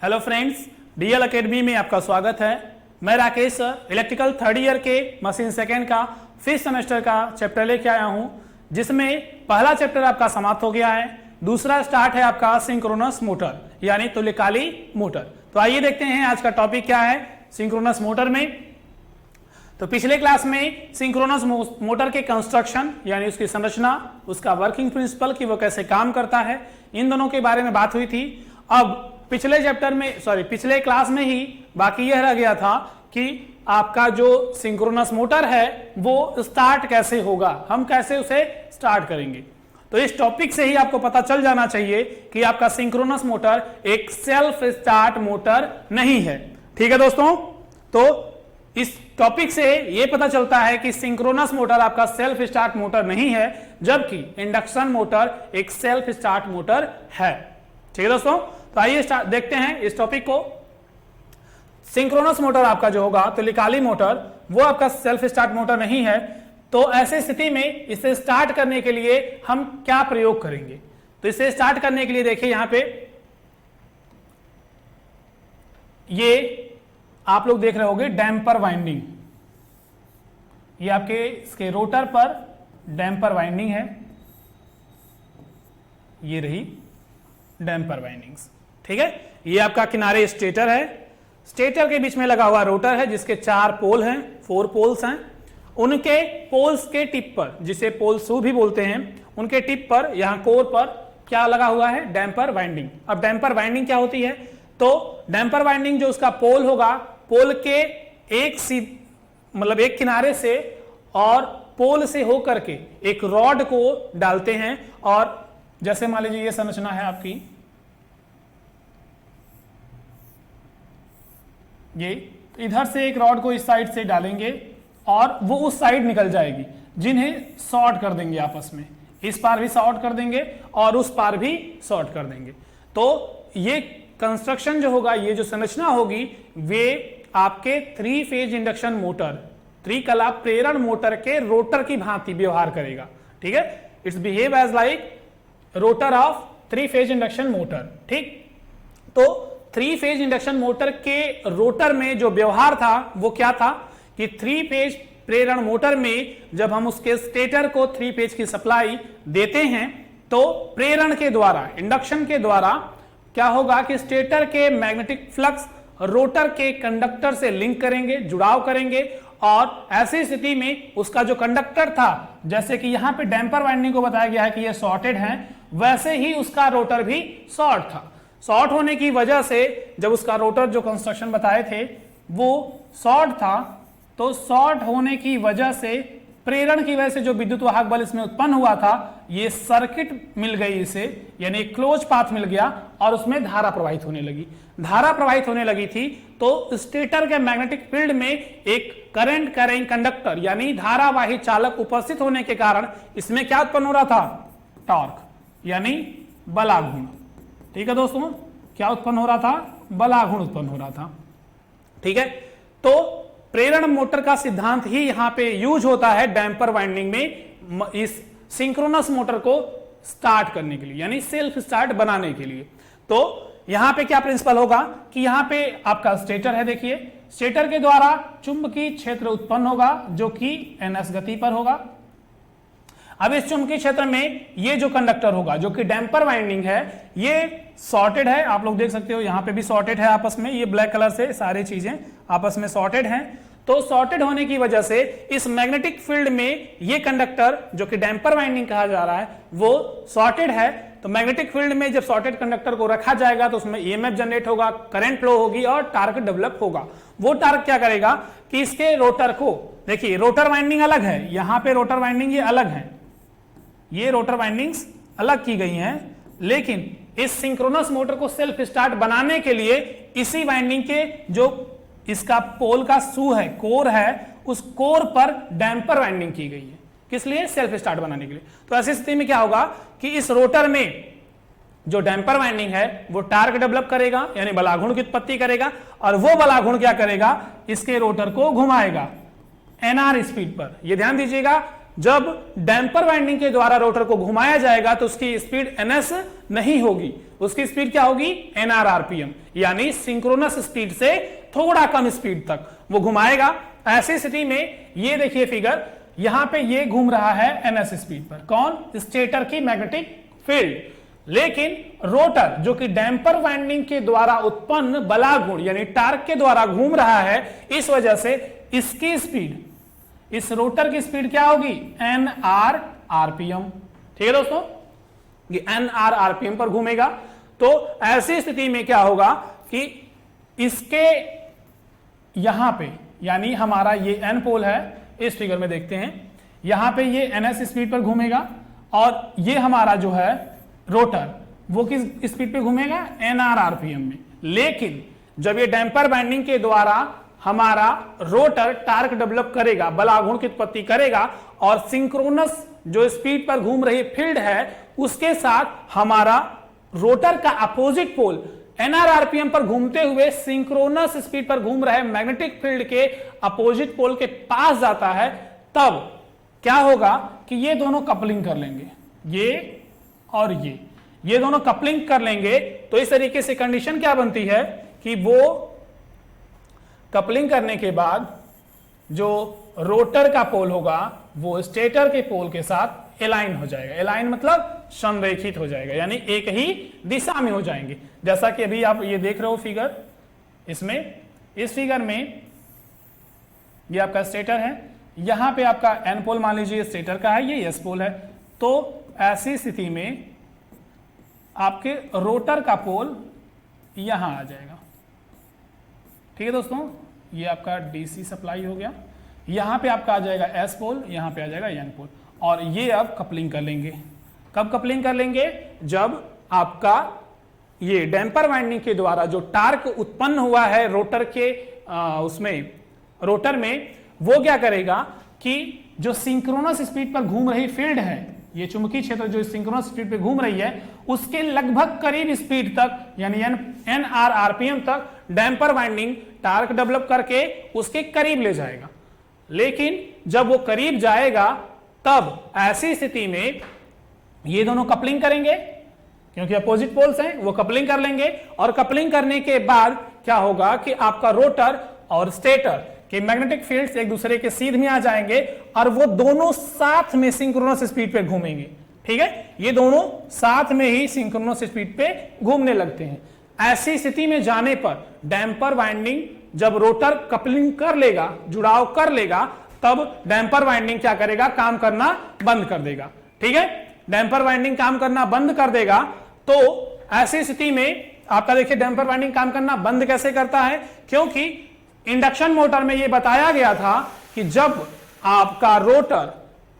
Hello friends, DL academy में आपका स्वागत है। मैं Rakesh sir electrical third year के मशीन सेकेंड का 5th सेमेस्टर का चैप्टर लेके आया हूं, जिसमें पहला चैप्टर आपका समाप्त हो गया है। दूसरा स्टार्ट है आपका सिंक्रोनस मोटर यानी तुल्यकाली मोटर। तो आइए देखते हैं आज का टॉपिक क्या है सिंक्रोनस मोटर में। तो पिछले क्लास में सिंक्रोनस मोटर के कंस्ट्रक्शन यानी उसकी संरचना, उसका वर्किंग प्रिंसिपल कि वो कैसे काम करता है, इन दोनों के बारे में बात हुई थी। अब पिछले क्लास में ही बाकी यह रह गया था कि आपका जो सिंक्रोनस मोटर है वो स्टार्ट कैसे होगा, हम कैसे उसे स्टार्ट करेंगे। तो इस टॉपिक से ही आपको पता चल जाना चाहिए कि आपका सिंक्रोनस मोटर एक सेल्फ स्टार्ट मोटर नहीं है। ठीक है दोस्तों, तो इस टॉपिक से यह पता चलता है कि सिंक्रोनस मोटर आपका सेल्फ स्टार्ट मोटर नहीं है, जबकि इंडक्शन मोटर एक सेल्फ स्टार्ट मोटर है। ठीक है दोस्तों, तो आइए देखते हैं इस टॉपिक को। सिंक्रोनस मोटर आपका जो होगा तुल्यकाली मोटर, वो आपका सेल्फ स्टार्ट मोटर नहीं है। तो ऐसे स्थिति में इसे स्टार्ट करने के लिए हम क्या प्रयोग करेंगे। तो इसे स्टार्ट करने के लिए देखिए यहां पे ये आप लोग देख रहे होंगे डैम्पर वाइंडिंग, ये आपके इसके रोटर पर डैम्पर वाइंडिंग है, ये रही डैम्पर वाइंडिंग्स। ठीक है, ये आपका किनारे स्टेटर है, स्टेटर के बीच में लगा हुआ रोटर है जिसके 4 पोल हैं, 4 पोल्स हैं। उनके पोल्स के टिप पर, जिसे पोल शू भी बोलते हैं, उनके टिप पर यहां कोर पर क्या लगा हुआ है, डैम्पर वाइंडिंग। अब डैम्पर वाइंडिंग क्या होती है, तो डैम्पर वाइंडिंग जो उसका पोल होगा, पोल के एक किनारे से और पोल से होकर के एक रॉड को डालते हैं। और जैसे मान लीजिए ये संरचना है आपकी, ये इधर से एक रॉड को इस साइड से डालेंगे और वो उस साइड निकल जाएगी, जिन्हें शॉर्ट कर देंगे आपस में, इस पार भी शॉर्ट कर देंगे और उस पार भी शॉर्ट कर देंगे। तो ये कंस्ट्रक्शन जो होगा, ये जो संरचना होगी, वे आपके 3 फेज इंडक्शन मोटर, त्रिकला प्रेरण मोटर के रोटर की भांति व्यवहार करेगा। ठीक है, it's behave as like rotor of 3 phase induction motor. ठीक, तो 3 फेज इंडक्शन मोटर के रोटर में जो व्यवहार था वो क्या था कि 3 फेज प्रेरण मोटर में जब हम उसके स्टेटर को 3 फेज की सप्लाई देते हैं, तो प्रेरण के द्वारा, इंडक्शन के द्वारा क्या होगा कि स्टेटर के मैग्नेटिक फ्लक्स रोटर के कंडक्टर से लिंक करेंगे, जुड़ाव करेंगे। और ऐसी स्थिति में उसका जो कंडक्टर था, जैसे कि यहां पे डैम्पर वाइंडिंग को बताया गया है कि ये शॉर्टेड है, वैसे ही उसका रोटर भी शॉर्ट था। शॉर्ट होने की वजह से जब उसका रोटर जो कंस्ट्रक्शन बताए थे वो शॉर्ट था, तो शॉर्ट होने की वजह से, प्रेरण की वजह से जो विद्युत वाहक बल इसमें उत्पन्न हुआ था, ये सर्किट मिल गई इसे, यानी क्लोज पाथ मिल गया और उसमें धारा प्रवाहित होने लगी। धारा प्रवाहित होने लगी थी तो स्टेटर के मैग्नेटिक फील्ड में एक करंट कैरिंग कंडक्टर यानी धारावाही चालक उपस्थित होने के कारण इसमें क्या उत्पन्न हो रहा था, टॉर्क यानी बलाघूर्ण। ठीक है दोस्तों, क्या उत्पन्न हो रहा था, बलाघूर्ण उत्पन्न हो रहा था। ठीक है, तो प्रेरण मोटर का सिद्धांत ही यहां पे यूज होता है डैम्पर वाइंडिंग में, इस सिंक्रोनस मोटर को स्टार्ट करने के लिए यानी सेल्फ स्टार्ट बनाने के लिए। तो यहां पे क्या प्रिंसिपल होगा कि यहां पे आपका स्टेटर है, देखिए स्टेटर के द्वारा चुंबकीय क्षेत्र उत्पन्न होगा जो कि ns गति पर होगा। अब इस चुंबकीय क्षेत्र में ये जो कंडक्टर होगा जो कि डैम्पर वाइंडिंग है, ये सॉर्टेड है, आप लोग देख सकते हो यहां पे भी सॉर्टेड है आपस में, ये ब्लैक कलर से सारी चीजें आपस में सॉर्टेड हैं। तो सॉर्टेड होने की वजह से इस मैग्नेटिक फील्ड में ये कंडक्टर जो कि डैम्पर वाइंडिंग कहा जा रहा है वो सॉर्टेड है। तो मैग्नेटिक फील्ड में जब सॉर्टेड कंडक्टर को रखा जाएगा तो उसमें ईएमएफ जनरेट होगा, करंट फ्लो होगी और टार्क डेवलप होगा। वो टार्क क्या करेगा कि इसके रोटर को, देखिए रोटर वाइंडिंग अलग है, यहां पे रोटर वाइंडिंग ये अलग है, ये रोटर वाइंडिंग्स अलग की गई हैं, लेकिन इस सिंक्रोनस मोटर को सेल्फ स्टार्ट बनाने के लिए इसी वाइंडिंग के जो इसका पोल का शू है, कोर है, उस कोर पर डैम्पर वाइंडिंग की गई है। किस लिए, सेल्फ स्टार्ट बनाने के लिए। तो ऐसी स्थिति में क्या होगा कि इस रोटर में जो डैम्पर वाइंडिंग है वो टार्क डेवलप करेगा यानी बलाघूर्ण की उत्पत्ति करेगा, और वो बलाघूर्ण क्या करेगा, इसके रोटर को घुमाएगा NR स्पीड पर। ये ध्यान दीजिएगा, जब डैम्पर वाइंडिंग के द्वारा रोटर को घुमाया जाएगा तो उसकी स्पीड ns नहीं होगी, उसकी स्पीड क्या होगी, nr rpm, यानी सिंक्रोनस स्पीड से थोड़ा कम स्पीड तक वो घुमाएगा। ऐसी स्थिति में ये देखिए फिगर, यहां पे ये घूम रहा है ns स्पीड पर, कौन, स्टेटर की मैग्नेटिक फील्ड, लेकिन रोटर जो कि डैम्पर वाइंडिंग के द्वारा उत्पन्न बलागुण यानी टार्क के द्वारा घूम रहा है, इस वजह से इसकी स्पीड, इस रोटर की स्पीड क्या होगी, nr rpm। ठीक है दोस्तों, ये nr rpm पर घूमेगा। तो ऐसी स्थिति में क्या होगा कि इसके यहां पे, यानी हमारा ये n पोल है, इस फिगर में देखते हैं, यहां पे ये ns स्पीड पर घूमेगा और ये हमारा जो है रोटर वो किस स्पीड पे घूमेगा, nr rpm में। लेकिन जब ये डैम्पर बाइंडिंग के द्वारा हमारा रोटर टार्क डेवलप करेगा, बलागुण की उत्पत्ति करेगा और सिंक्रोनस जो स्पीड पर घूम रही फील्ड है उसके साथ हमारा रोटर का अपोजिट पोल nr rpm पर घूमते हुए सिंक्रोनस स्पीड पर घूम रहे मैग्नेटिक फील्ड के अपोजिट पोल के पास जाता है, तब क्या होगा कि ये दोनों कपलिंग कर लेंगे, ये और ये दोनों कपलिंग कर लेंगे। तो इस तरीके से कंडीशन क्या बनती है कि वो कपलिंग करने के बाद जो रोटर का पोल होगा वो स्टेटर के पोल के साथ एलाइन हो जाएगा। एलाइन मतलब संरेखित हो जाएगा, यानी एक ही दिशा में हो जाएंगे। जैसा कि अभी आप ये देख रहे हो फिगर, इसमें इस फिगर में ये आपका स्टेटर है, यहां पे आपका एन पोल मान लीजिए स्टेटर का है, ये एस पोल है। तो ऐसी स्थिति में आपके रोटर का पोल यहां आ जाएगा। ठीक है दोस्तों, ये आपका डीसी सप्लाई हो गया, यहां पे आपका आ जाएगा एस पोल, यहां पे आ जाएगा एन पोल, और ये अब कपलिंग कर लेंगे। कब कपलिंग कर लेंगे, जब आपका ये डैम्पर वाइंडिंग के द्वारा जो टार्क उत्पन्न हुआ है रोटर के उसमें रोटर में, वो क्या करेगा कि जो सिंक्रोनस स्पीड पर घूम रही फील्ड है, ये चुंबकीय क्षेत्र जो सिंक्रोनस स्पीड पे घूम रही है, उसके लगभग करीब स्पीड तक यानी nr rpm तक डैम्पर वाइंडिंग टार्क डेवलप करके उसके करीब ले जाएगा। लेकिन जब वो करीब जाएगा तब ऐसी स्थिति में ये दोनों कपलिंग करेंगे, क्योंकि अपोजिट पोल्स हैं, वो कपलिंग कर लेंगे। और कपलिंग करने के बाद क्या होगा कि आपका रोटर और स्टेटर के मैग्नेटिक फील्ड्स एक दूसरे के सीध में आ जाएंगे और वो दोनों साथ में सिंक्रोनस स्पीड पे घूमेंगे। ठीक है, ये दोनों साथ में ही सिंक्रोनस स्पीड पे घूमने लगते हैं। ऐसी स्थिति में जाने पर डैम्पर वाइंडिंग जब रोटर कपलिंग कर लेगा, जुड़ाव कर लेगा, तब डैम्पर वाइंडिंग क्या करेगा, काम करना बंद कर देगा। ठीक है, डैम्पर वाइंडिंग काम करना बंद कर देगा। तो ऐसी स्थिति में आपका देखिए डैम्पर वाइंडिंग काम करना बंद कैसे करता है, क्योंकि इंडक्शन मोटर में यह बताया गया था कि जब आपका रोटर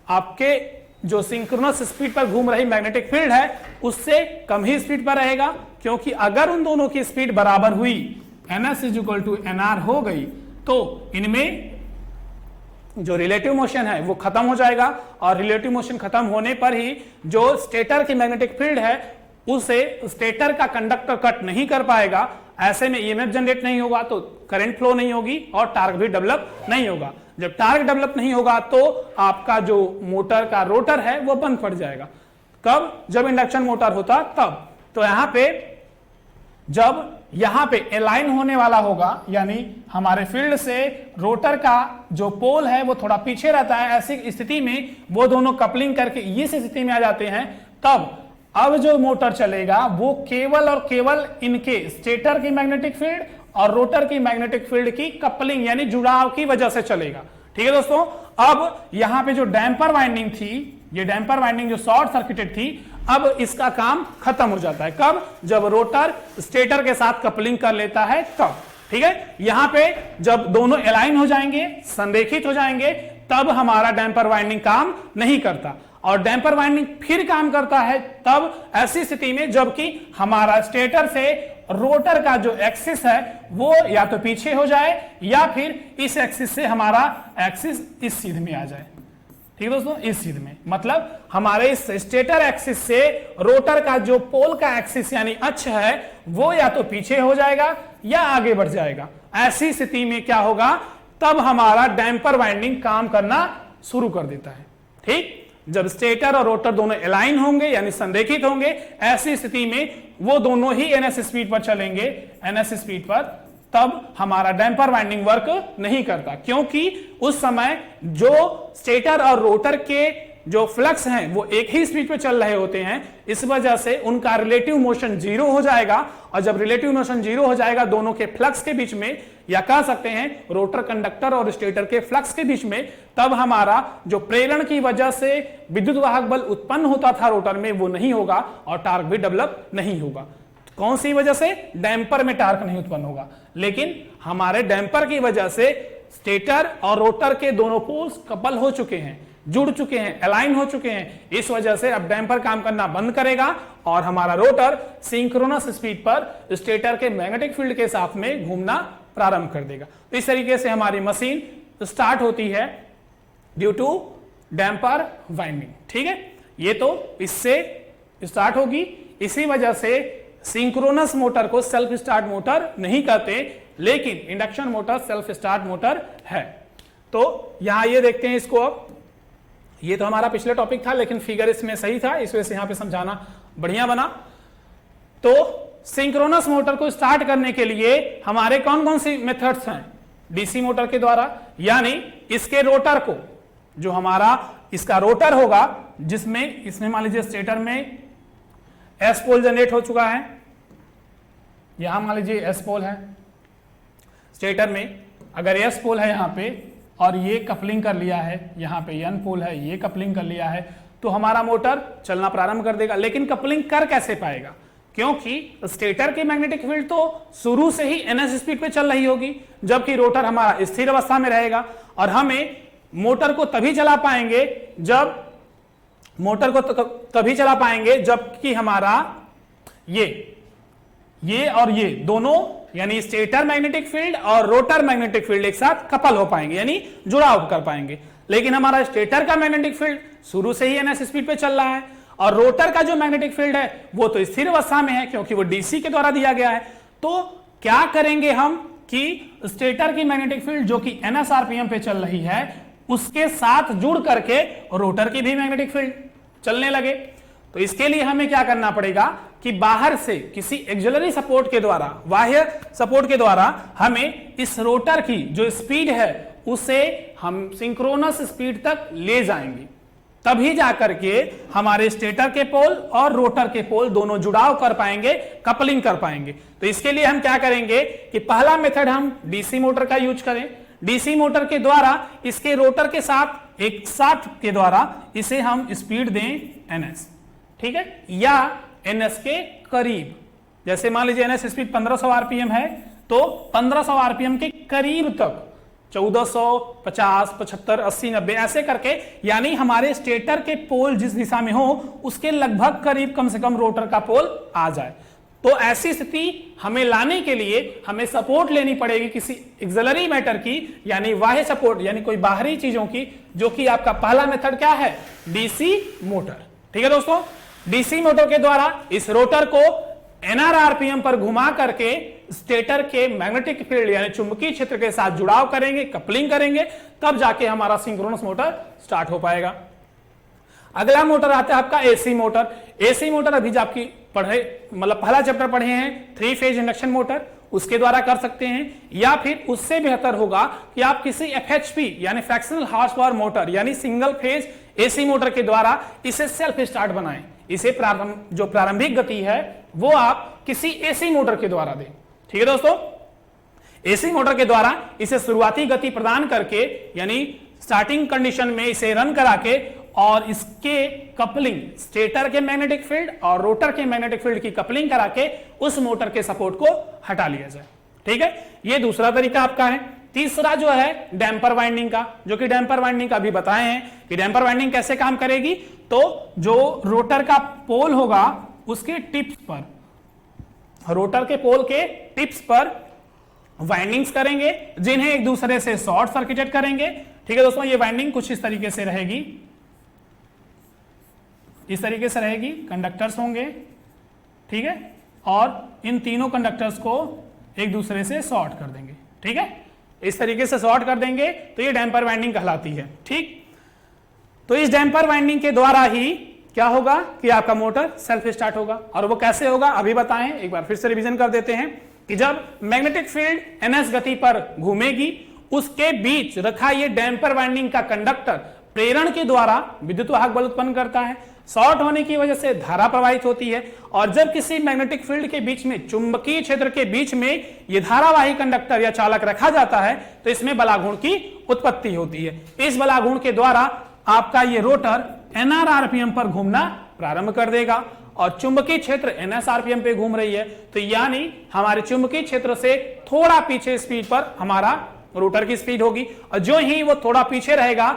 आपके जो सिंक्रोनस स्पीड पर घूम रही मैग्नेटिक फील्ड है उससे कम ही स्पीड पर रहेगा, क्योंकि अगर उन दोनों की स्पीड बराबर हुई, ns = nr हो गई, तो इनमें जो रिलेटिव मोशन है वो खत्म हो जाएगा। और रिलेटिव मोशन खत्म होने पर ही जो स्टेटर की मैग्नेटिक फील्ड है उसे स्टेटर का कंडक्टर कट नहीं कर पाएगा। ऐसे में ईएमएफ जनरेट नहीं होगा तो करंट फ्लो नहीं होगी और टार्क भी डेवलप नहीं होगा। जब टार्क डेवलप नहीं होगा तो आपका जो मोटर का रोटर है वो बंद पड़ जाएगा। कब, जब इंडक्शन मोटर होता तब। तो यहां पे जब यहां पे अलाइन होने वाला होगा, यानी हमारे फील्ड से रोटर का जो पोल है वो थोड़ा पीछे रहता है, ऐसी स्थिति में वो दोनों कपलिंग करके इस स्थिति में आ जाते हैं, तब अब जो मोटर चलेगा वो केवल और केवल इनके स्टेटर की मैग्नेटिक फील्ड और रोटर की मैग्नेटिक फील्ड की कपलिंग यानी जुड़ाव की वजह से चलेगा। ठीक है दोस्तों, अब यहां पे जो डैम्पर वाइंडिंग थी, ये डैम्पर वाइंडिंग जो शॉर्ट सर्किटेड थी, अब इसका काम खत्म हो जाता है। कब, जब रोटर स्टेटर के साथ कपलिंग कर लेता है तब। ठीक है, यहां पे जब दोनों अलाइन हो जाएंगे, संरेखित हो जाएंगे, तब हमारा डैम्पर वाइंडिंग काम नहीं करता। और डैम्पर वाइंडिंग फिर काम करता है तब ऐसी स्थिति में जबकि हमारा स्टेटर से रोटर का जो एक्सिस है वो या तो पीछे हो जाए या फिर इस एक्सिस से हमारा एक्सिस इस सीध में आ जाए। ठीक है दोस्तों, इस सीध में मतलब हमारे इस स्टेटर एक्सिस से रोटर का जो पोल का एक्सिस यानी अक्ष है वो या तो पीछे हो जाएगा या आगे बढ़ जाएगा। ऐसी स्थिति में क्या होगा, तब हमारा डैम्पर वाइंडिंग काम करना शुरू कर देता है। ठीक। जब स्टेटर और रोटर दोनों अलाइन होंगे यानी संरेखित होंगे, ऐसी स्थिति में वो दोनों ही ns स्पीड पर चलेंगे, ns स्पीड पर, तब हमारा डैम्पर वाइंडिंग वर्क नहीं करता, क्योंकि उस समय जो स्टेटर और रोटर के जो फ्लक्स हैं वो एक ही स्पीड पे चल रहे होते हैं। इस वजह से उनका रिलेटिव मोशन जीरो हो जाएगा, और जब रिलेटिव मोशन जीरो हो जाएगा दोनों के फ्लक्स के बीच में, या कह सकते हैं रोटर कंडक्टर और स्टेटर के फ्लक्स के बीच में, तब हमारा जो प्रेरण की वजह से विद्युत वाहक बल उत्पन्न होता था रोटर में वो नहीं होगा और टार्क भी डेवलप नहीं होगा। कौन सी वजह से? डैम्पर में टार्क नहीं उत्पन्न होगा, लेकिन हमारे डैम्पर की वजह से स्टेटर और रोटर के दोनों पोल्स कपल हो चुके हैं, जुड़ चुके हैं, अलाइन हो चुके हैं। इस वजह से अब डैम्पर काम करना बंद करेगा और हमारा रोटर सिंक्रोनस स्पीड पर स्टेटर के मैग्नेटिक फील्ड के साथ में घूमना प्रारंभ कर देगा। तो इस तरीके से हमारी मशीन स्टार्ट होती है ड्यू टू डैम्पर वाइंडिंग। ठीक है, ये तो इससे स्टार्ट होगी। इसी वजह से सिंक्रोनस मोटर को सेल्फ स्टार्ट मोटर नहीं कहते, लेकिन induction motor self start motor है। तो यहां ये देखते हैं इसको। अब ये तो हमारा पिछले टॉपिक था, लेकिन फिगर इसमें सही था, इस वजह से यहां पे समझाना बढ़िया बना। तो सिंक्रोनस मोटर को स्टार्ट करने के लिए हमारे कौन कौन सी मेथड्स हैं? डीसी मोटर के द्वारा, यानी इसके रोटर को, जो हमारा इसका रोटर होगा, जिसमें इसमें मान लीजिए स्टेटर में एस पोल जनरेट हो चुका है, यहां मान लीजिए एस पोल है स्टेटर में, अगर एस पोल है यहां पे और ये कपलिंग कर लिया है, यहां पे एन पोल है, ये कपलिंग कर लिया है, तो हमारा मोटर चलना प्रारंभ कर देगा। लेकिन कपलिंग कर कैसे पाएगा? क्योंकि स्टेटर की मैग्नेटिक फील्ड तो शुरू से ही ns स्पीड पे चल रही होगी, जबकि रोटर हमारा स्थिर अवस्था में रहेगा। और हमें मोटर को तभी चला पाएंगे जबकि हमारा ये और ये दोनों, यानी स्टेटर मैग्नेटिक फील्ड और रोटर मैग्नेटिक फील्ड एक साथ कपल हो पाएंगे, यानी जुड़ाव कर पाएंगे। लेकिन हमारा स्टेटर का मैग्नेटिक फील्ड शुरू से ही ns स्पीड पे चल रहा है, और रोटर का जो मैग्नेटिक फील्ड है वो तो स्थिर अवस्था में है, क्योंकि वो डीसी के द्वारा दिया गया है। तो क्या करेंगे हम कि स्टेटर की मैग्नेटिक फील्ड जो कि ns आरपीएम पे चल रही है, उसके साथ जुड़ करके रोटर की भी मैग्नेटिक फील्ड चलने लगे। तो इसके लिए हमें क्या करना पड़ेगा कि बाहर से किसी एक्सिलरी सपोर्ट के द्वारा, बाह्य सपोर्ट के द्वारा, हमें इस रोटर की जो स्पीड है उसे हम सिंक्रोनस स्पीड तक ले जाएंगे। तभी जाकर के हमारे स्टेटर के पोल और रोटर के पोल दोनों जुड़ाव कर पाएंगे, कपलिंग कर पाएंगे। तो इसके लिए हम क्या करेंगे कि पहला मेथड हम डीसी मोटर का यूज करें। डीसी मोटर के द्वारा इसके रोटर के साथ एक साथ के द्वारा इसे हम स्पीड दें ns, ठीक है, या ns के करीब। जैसे मान लीजिए ns स्पीड 1500 आरपीएम है, तो 1500 आरपीएम के करीब तक 1450, 75, 80, 90 ऐसे करके, यानी हमारे स्टेटर के पोल जिस दिशा में हो उसके लगभग करीब कम से कम रोटर का पोल आ जाए। तो ऐसी स्थिति हमें लाने के लिए हमें सपोर्ट लेनी पड़ेगी किसी एक्सिलरी मैटर की, यानी बाह्य सपोर्ट, यानी कोई बाहरी चीजों की, जो कि आपका पहला मेथड क्या है? DC motor. ठीक है दोस्तों, डीसी मोटर के द्वारा इस रोटर को nr आरपीएम पर घुमा करके स्टेटर के मैग्नेटिक फील्ड यानी चुंबकीय क्षेत्र के साथ जुड़ाव करेंगे, कपलिंग करेंगे, तब जाके हमारा सिंक्रोनस मोटर स्टार्ट हो पाएगा। अगला मोटर आता है आपका एसी मोटर। एसी मोटर अभी जो आपकी पढ़े, मतलब पहला चैप्टर पढ़े हैं 3 फेज इंडक्शन मोटर, उसके द्वारा कर सकते हैं, या फिर उससे बेहतर होगा कि आप किसी FHP यानी फ्रैक्शनल हॉर्स पावर मोटर यानी सिंगल फेज एसी मोटर के द्वारा इसे सेल्फ स्टार्ट बनाएं। इसे जो प्रारंभिक गति है वो आप किसी एसी मोटर के द्वारा दें। ठीक है दोस्तों, एसी मोटर के द्वारा इसे शुरुआती गति प्रदान करके, यानी स्टार्टिंग कंडीशन में इसे रन करा के, और इसके कपलिंग स्टेटर के मैग्नेटिक फील्ड और रोटर के मैग्नेटिक फील्ड की कपलिंग करा के उस मोटर के सपोर्ट को हटा लिया जाए। ठीक है, ये दूसरा तरीका आपका है। तीसरा जो है डैम्पर वाइंडिंग का, जो कि डैम्पर वाइंडिंग का भी बताए हैं कि डैम्पर वाइंडिंग कैसे काम करेगी। तो जो रोटर का पोल होगा उसके टिप्स पर, रोटर के पोल के टिप्स पर वाइंडिंग्स करेंगे, जिन्हें एक दूसरे से शॉर्ट सर्किटेड करेंगे। ठीक है दोस्तों, ये वाइंडिंग कुछ इस तरीके से रहेगी, इस तरीके से रहेगी, कंडक्टर्स होंगे, ठीक है, और इन तीनों कंडक्टर्स को एक दूसरे से शॉर्ट कर देंगे। ठीक है, इस तरीके से शॉर्ट कर देंगे, तो ये डैम्पर वाइंडिंग कहलाती है। ठीक, तो इस डैम्पर वाइंडिंग के द्वारा ही क्या होगा कि आपका मोटर सेल्फ स्टार्ट होगा। और वो कैसे होगा अभी बताएं, एक बार फिर से रिवीजन कर देते हैं कि जब मैग्नेटिक फील्ड ns गति पर घूमेगी, उसके बीच रखा ये डैम्पर वाइंडिंग का कंडक्टर प्रेरण के द्वारा विद्युत वाहक बल उत्पन्न करता है। शॉर्ट होने की वजह से धारा प्रवाहित होती है, और जब किसी मैग्नेटिक फील्ड के बीच में, चुंबकीय क्षेत्र के बीच में ये धारावाही कंडक्टर या चालक रखा जाता है, तो इसमें बलाघूर्ण की उत्पत्ति होती है। इस बलाघूर्ण के द्वारा आपका ये रोटर nr आरपीएम पर घूमना प्रारंभ कर देगा, और चुंबकीय क्षेत्र ns आरपीएम पे घूम रही है, तो यानी हमारे चुंबकीय क्षेत्र से थोड़ा पीछे स्पीड पर हमारा रोटर की स्पीड होगी। और जो ही वो थोड़ा पीछे रहेगा,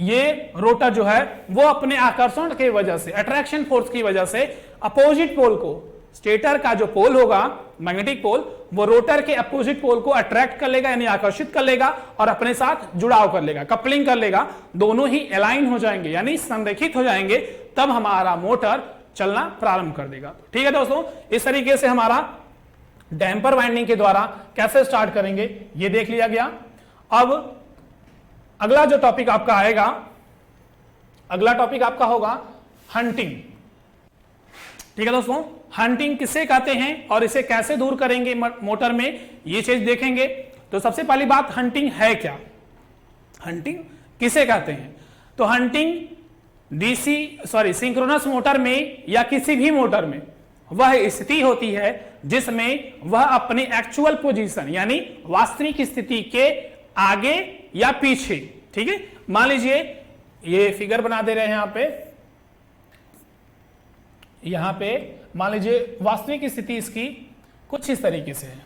ये रोटर जो है वो अपने आकर्षण की वजह से, अट्रैक्शन फोर्स की वजह से अपोजिट पोल को, स्टेटर का जो पोल होगा मैग्नेटिक पोल, वो रोटर के अपोजिट पोल को अट्रैक्ट कर लेगा, यानी आकर्षित कर लेगा और अपने साथ जुड़ाव कर लेगा, कपलिंग कर लेगा। दोनों ही अलाइन हो जाएंगे यानी संरेखित हो जाएंगे, तब हमारा मोटर चलना प्रारंभ कर देगा। ठीक है दोस्तों, इस तरीके से हमारा डैम्पर वाइंडिंग के द्वारा कैसे स्टार्ट करेंगे ये देख लिया गया। अब अगला जो टॉपिक आपका आएगा, अगला टॉपिक आपका होगा हंटिंग। ठीक है दोस्तों, हंटिंग किसे कहते हैं और इसे कैसे दूर करेंगे मोटर में, ये चीज देखेंगे। तो सबसे पहली बात, हंटिंग है क्या, हंटिंग किसे कहते हैं? तो हंटिंग सिंक्रोनस मोटर में या किसी भी मोटर में वह स्थिति होती है जिसमें वह अपने एक्चुअल पोजीशन यानी वास्तविक स्थिति के आगे या पीछे, ठीक है, मान लीजिए ये फिगर बना दे रहे हैं यहां पे मान लीजिए वास्तविक स्थिति इसकी कुछ इस तरीके से है।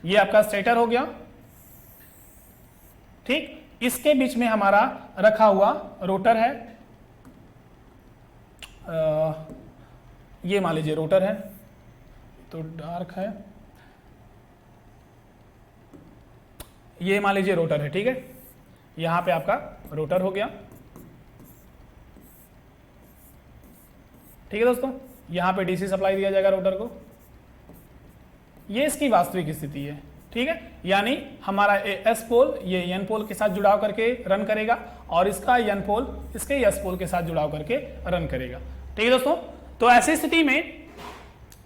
ये आपका स्टेटर हो गया, ठीक, इसके बीच में हमारा रखा हुआ रोटर है। ये मान लीजिए रोटर है, तो डार्क है, ये मान लीजिए रोटर है, ठीक है, यहां पे आपका रोटर हो गया। ठीक है दोस्तों, यहां पे डीसी सप्लाई दिया जाएगा रोटर को, ये इसकी वास्तविक स्थिति है। ठीक है, यानी हमारा एस पोल ये एन पोल के साथ जुड़ाव करके रन करेगा और इसका एन पोल इसके एस पोल के साथ जुड़ाव करके रन करेगा। ठीक है दोस्तों, तो ऐसी स्थिति में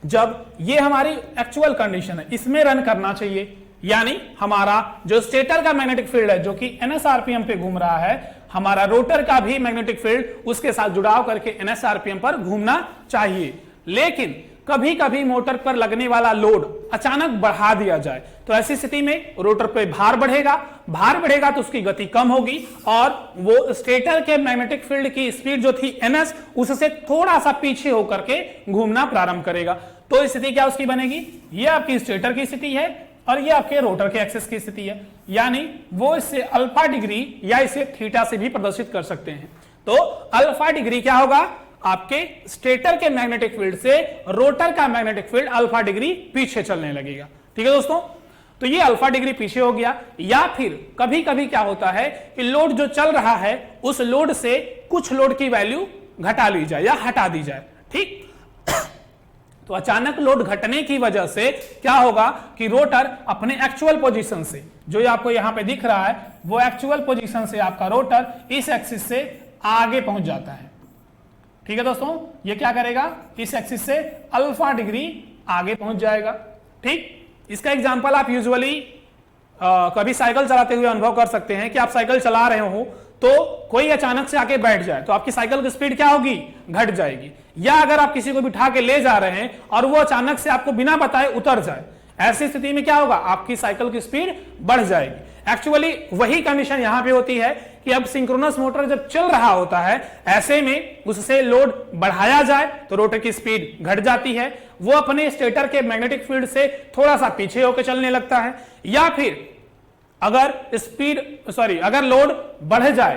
जब ये हमारी एक्चुअल कंडीशन है, इसमें रन करना चाहिए, यानी हमारा जो स्टेटर का मैग्नेटिक फील्ड है जो कि ns आरपीएम पे घूम रहा है, हमारा रोटर का भी मैग्नेटिक फील्ड उसके साथ जुड़ाव करके ns आरपीएम पर घूमना चाहिए। लेकिन कभी कभी मोटर पर लगने वाला लोड अचानक बढ़ा दिया जाए, तो ऐसी स्थिति में रोटर पे भार बढ़ेगा तो उसकी गति कम होगी और वो स्टेटर के मैग्नेटिक फील्ड की स्पीड जो थी ns उससे थोड़ा सा पीछे होकर के घूमना प्रारंभ करेगा। तो स्थिति क्या उसकी बनेगी, ये आपकी स्टेटर की स्थिति है और ये आपके रोटर के एक्सिस की स्थिति है, यानी वो इसे अल्फा डिग्री या इसे थीटा से भी प्रदर्शित कर सकते हैं। तो अल्फा डिग्री क्या होगा, आपके स्टेटर के मैग्नेटिक फील्ड से रोटर का मैग्नेटिक फील्ड अल्फा डिग्री पीछे चलने लगेगा। ठीक है दोस्तों, तो ये अल्फा डिग्री पीछे हो गया। या फिर कभी कभी क्या होता है कि लोड जो चल रहा है उस लोड से कुछ लोड की वैल्यू घटा ली जाए या हटा दी जाए। ठीक, तो अचानक लोड घटने की वजह से क्या होगा कि रोटर अपने एक्चुअल पोजीशन से, जो आपको यहां पे दिख रहा है, वो एक्चुअल पोजीशन से आपका रोटर इस एक्सिस से आगे पहुंच जाता है। ठीक है दोस्तों, ये क्या करेगा, इस एक्सिस से अल्फा डिग्री आगे पहुंच जाएगा। ठीक, इसका एग्जांपल आप यूजुअली कभी साइकिल चलाते हुए अनुभव कर सकते हैं कि आप साइकिल चला रहे हो तो कोई अचानक से आके बैठ जाए तो आपकी साइकिल की स्पीड क्या होगी, घट जाएगी। या अगर आप किसी को बिठा के ले जा रहे हैं और वो अचानक से आपको बिना बताए उतर जाए, ऐसी स्थिति में क्या होगा, आपकी साइकिल की स्पीड बढ़ जाएगी। एक्चुअली वही कंडीशन यहां पे होती है कि अब सिंक्रोनस मोटर जब चल रहा होता है, ऐसे में उससे लोड बढ़ाया जाए तो रोटर की स्पीड घट जाती है, वो अपने स्टेटर के मैग्नेटिक फील्ड से थोड़ा सा पीछे होकर चलने लगता है। या फिर अगर लोड बढ़ जाए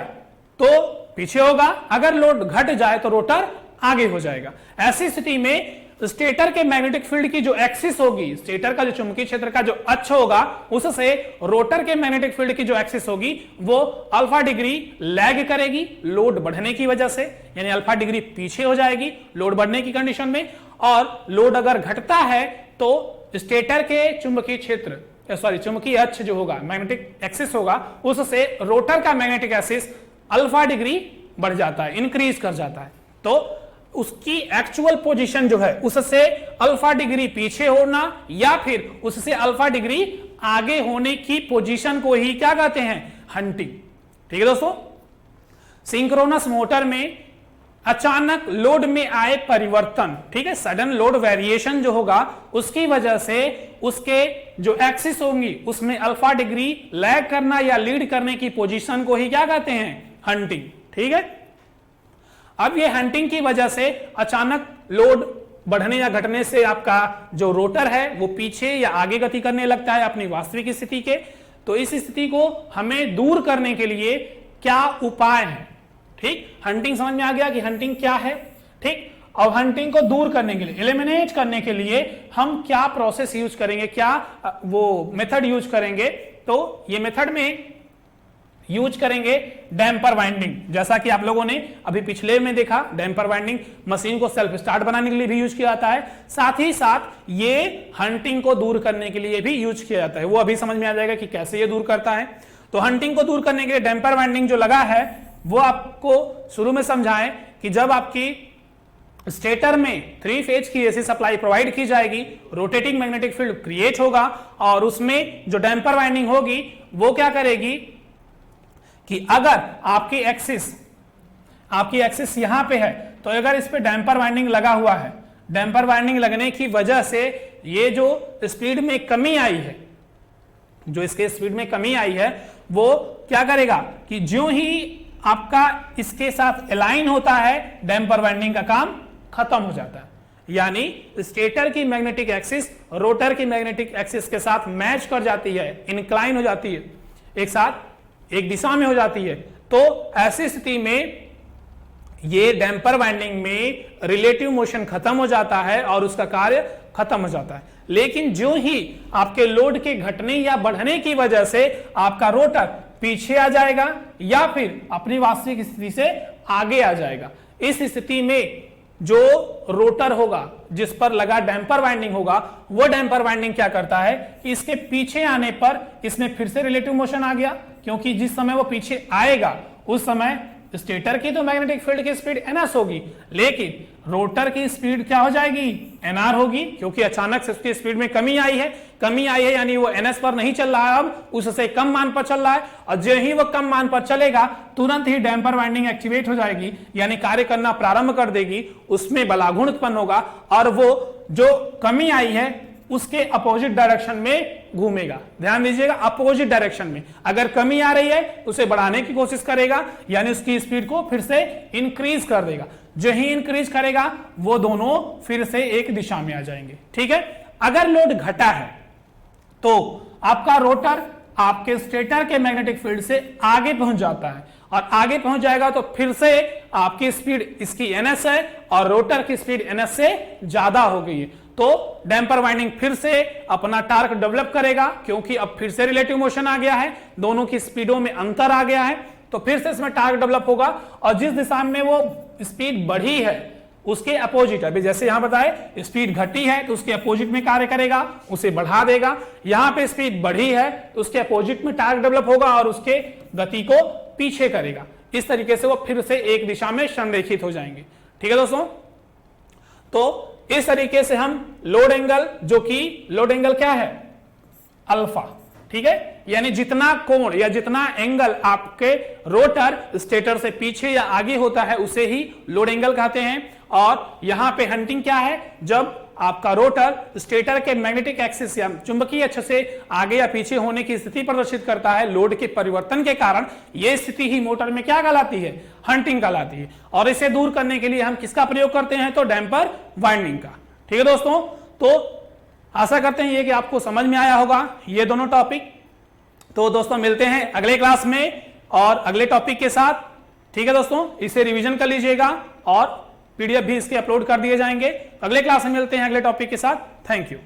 तो पीछे होगा, अगर लोड घट जाए तो रोटर आगे हो जाएगा। ऐसी स्थिति में स्टेटर के मैग्नेटिक फील्ड की जो एक्सिस होगी, स्टेटर का जो चुंबकीय क्षेत्र का जो अक्ष होगा, उससे रोटर के मैग्नेटिक फील्ड की जो एक्सिस होगी वो अल्फा डिग्री लैग करेगी लोड बढ़ने की वजह से, यानी अल्फा डिग्री पीछे हो जाएगी लोड बढ़ने की कंडीशन में। और लोड अगर घटता है तो स्टेटर के चुंबकीय क्षेत्र चुंबकीय अक्ष जो होगा, मैग्नेटिक एक्सिस होगा, उससे रोटर का मैग्नेटिक एक्सिस अल्फा डिग्री बढ़ जाता है, इंक्रीज कर जाता है। तो उसकी एक्चुअल पोजीशन जो है उससे अल्फा डिग्री पीछे होना या फिर उससे अल्फा डिग्री आगे होने की पोजीशन को ही क्या कहते हैं, हंटिंग। ठीक है दोस्तों, सिंक्रोनस मोटर में अचानक लोड में आए परिवर्तन, ठीक है, सडन लोड वेरिएशन जो होगा उसकी वजह से उसके जो एक्सिस होंगी उसमें अल्फा डिग्री लैग करना या लीड करने की पोजीशन को ही क्या कहते हैं, हंटिंग। ठीक है, अब ये हंटिंग की वजह से अचानक लोड बढ़ने या घटने से आपका जो रोटर है वो पीछे या आगे गति करने लगता है अपनी वास्तविक स्थिति के। तो इस स्थिति को हमें दूर करने के लिए क्या उपाय है। ठीक, हंटिंग समझ में आ गया कि हंटिंग क्या है। ठीक, अब हंटिंग को दूर करने के लिए, एलिमिनेट करने के लिए हम क्या प्रोसेस यूज करेंगे, क्या वो मेथड यूज करेंगे। तो ये मेथड में यूज करेंगे डैम्पर वाइंडिंग, जैसा कि आप लोगों ने अभी पिछले में देखा। डैम्पर वाइंडिंग मशीन को सेल्फ स्टार्ट बनाने के लिए भी यूज किया जाता है, साथ ही साथ ये हंटिंग को दूर करने के लिए भी यूज किया जाता है। वो अभी समझ में आ जाएगा कि कैसे ये दूर करता है। तो हंटिंग को दूर करने के लिए डैम्पर वाइंडिंग जो लगा है वो आपको शुरू में समझाएं कि जब आपकी स्टेटर में 3 फेज की एसी सप्लाई प्रोवाइड की जाएगी, रोटेटिंग मैग्नेटिक फील्ड क्रिएट होगा और उसमें जो डैम्पर वाइंडिंग होगी वो क्या करेगी कि अगर आपकी एक्सिस यहां पे है तो अगर इस पे डैम्पर वाइंडिंग लगा हुआ है, डैम्पर वाइंडिंग लगने की वजह से ये जो स्पीड में कमी आई है, जो इसके स्पीड में कमी आई है वो क्या करेगा कि जो ही आपका इसके साथ अलाइन होता है डैम्पर वाइंडिंग का काम खत्म हो जाता है। यानी स्टेटर की मैग्नेटिक एक्सिस रोटर की मैग्नेटिक एक्सिस के साथ मैच कर जाती है, इंक्लाइन हो जाती है, एक साथ एक दिशा में हो जाती है। तो ऐसी स्थिति में ये डैम्पर वाइंडिंग में रिलेटिव मोशन खत्म हो जाता है और उसका कार्य खत्म हो जाता है। लेकिन जो ही आपके लोड के घटने या बढ़ने की वजह से आपका रोटर पीछे आ जाएगा या फिर अपनी वास्तविक स्थिति से आगे आ जाएगा, इस स्थिति में जो रोटर होगा जिस पर लगा डैम्पर वाइंडिंग होगा वो डैम्पर वाइंडिंग क्या करता है कि इसके पीछे आने पर इसमें फिर से रिलेटिव मोशन आ गया, क्योंकि जिस समय वो पीछे आएगा उस समय स्टेटर की तो मैग्नेटिक फील्ड की स्पीड ns होगी, लेकिन रोटर की स्पीड क्या हो जाएगी, nr होगी, क्योंकि अचानक से उसकी स्पीड में कमी आई है यानी वो ns पर नहीं चल रहा है, अब उससे कम मान पर चल रहा है। और जो ही वो कम मान पर चलेगा तुरंत ही डैम्पर वाइंडिंग एक्टिवेट हो जाएगी, यानी कार्य करना प्रारंभ कर देगी, उसमें बलाघूर्ण उत्पन्न होगा और वो जो कमी आई है उसके अपोजिट डायरेक्शन में घूमेगा। ध्यान दीजिएगा, अपोजिट डायरेक्शन में अगर कमी आ रही है उसे बढ़ाने की कोशिश करेगा, यानी उसकी स्पीड को फिर से इंक्रीज कर देगा। जो ही इंक्रीज करेगा वो दोनों फिर से एक दिशा में आ जाएंगे। ठीक है, अगर लोड घटा है तो आपका रोटर आपके स्टेटर के मैग्नेटिक फील्ड से आगे पहुंच जाता है और आगे पहुंच जाएगा तो फिर से आपकी स्पीड इसकी ns है और रोटर की स्पीड ns से ज्यादा हो गई है। तो डैम्पर वाइंडिंग फिर से अपना टार्क डेवलप करेगा, क्योंकि अब फिर से रिलेटिव मोशन आ गया है, दोनों की स्पीडों में अंतर आ गया है, तो फिर से इसमें टार्क डेवलप होगा और जिस दिशा में वो स्पीड बढ़ी है उसके अपोजिट, अभी जैसे यहां बताए स्पीड घटी है तो उसके अपोजिट में कार्य करेगा, उसे बढ़ा देगा। यहां पे स्पीड बढ़ी है तो उसके अपोजिट में टार्क डेवलप होगा और उसके गति को पीछे करेगा। इस तरीके से वो फिर से एक दिशा में संरेखित हो जाएंगे। ठीक है दोस्तों, तो इस तरीके से हम लोड एंगल, जो कि लोड एंगल क्या है, अल्फा, ठीक है, यानी जितना कोण या जितना एंगल आपके रोटर स्टेटर से पीछे या आगे होता है उसे ही लोड एंगल कहते हैं। और यहां पे हंटिंग क्या है, जब आपका रोटर स्टेटर के मैग्नेटिक एक्सिस या चुंबकीय अक्ष से आगे या पीछे होने की स्थिति प्रदर्शित करता है लोड के परिवर्तन के कारण, यह स्थिति ही मोटर में क्या कहलाती है, हंटिंग कहलाती है। और इसे दूर करने के लिए हम किसका प्रयोग करते हैं, तो डैम्पर वाइंडिंग का। ठीक है दोस्तों, तो आशा करते हैं ये कि आपको समझ में आया होगा ये दोनों टॉपिक। तो दोस्तों मिलते हैं अगले क्लास में और अगले टॉपिक के साथ। ठीक है दोस्तों, इसे रिवीजन कर लीजिएगा और पीडीएफ भी इसके अपलोड कर दिए जाएंगे। अगले क्लास में मिलते हैं अगले टॉपिक के साथ। Thank you.